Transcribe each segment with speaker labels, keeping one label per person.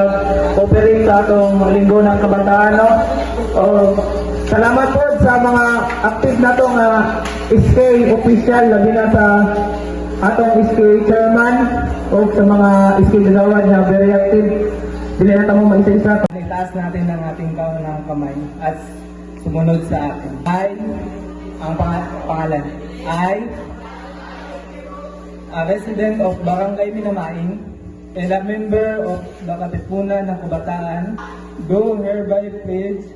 Speaker 1: pag-operate sa atong linggo ng kabataan. No? Salamat po sa mga active na itong SK official, labi na sa atong SK chairman o sa mga SK gagawad na very active. Dili na tamo mag-isa-isa. Itaas natin ang ating ng kamay at sumunod sa akin. Ang pangalan. A resident of Barangay Minamaing and a member of the Katipunan ng Kabataan, do hereby pledge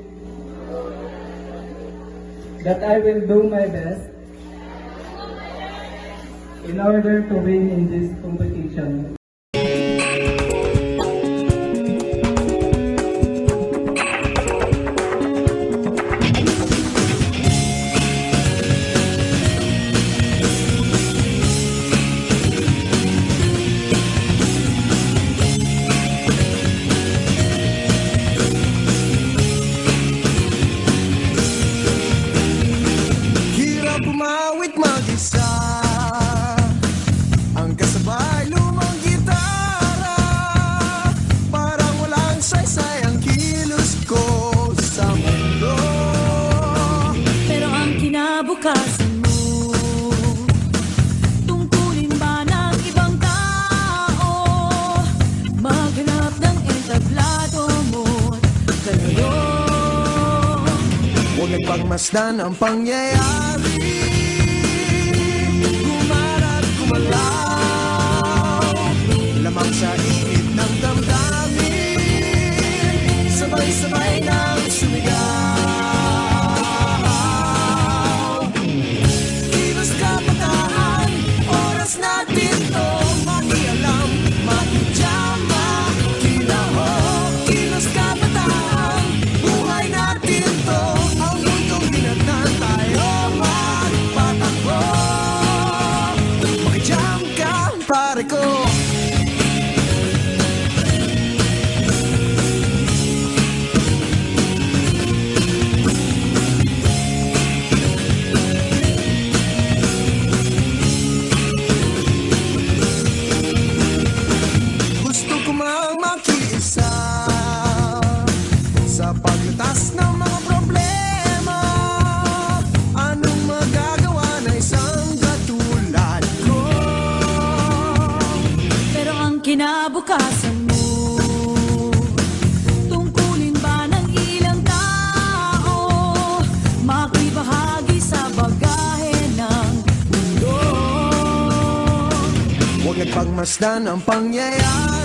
Speaker 1: that I will do my best in order to win in this competition.
Speaker 2: Pumawit mag-isa ang kasabay lumang gitara, parang walang saysay ang kilos ko sa mundo.
Speaker 3: Pero ang kinabukasan mo, tungkulin ba ng ibang tao? Maghanap ng entablado mo't kalaro.
Speaker 2: Huwag nagpagmasdan ang pangyayari, gumara't gumalaw, lamang sa init ng damdamin, sabay-sabay nang sumigaw. Kilos kabataan, oras natin to makialam, makijama, kilaho. Kilos kabataan, buhay natin to, ang mundong dinagnan tayo magpatakbo. Makijam ka, pare ko. Gusto ko mang makiisa sa paglutas ng mga problema. Anong magagawa na isang katulad ko?
Speaker 3: Pero ang kinabukasan mo, tungkulin ba ng ilang tao? Makibahagi sa bagahe ng mundo.
Speaker 2: Huwag nagpagmasdan ang pangyayari,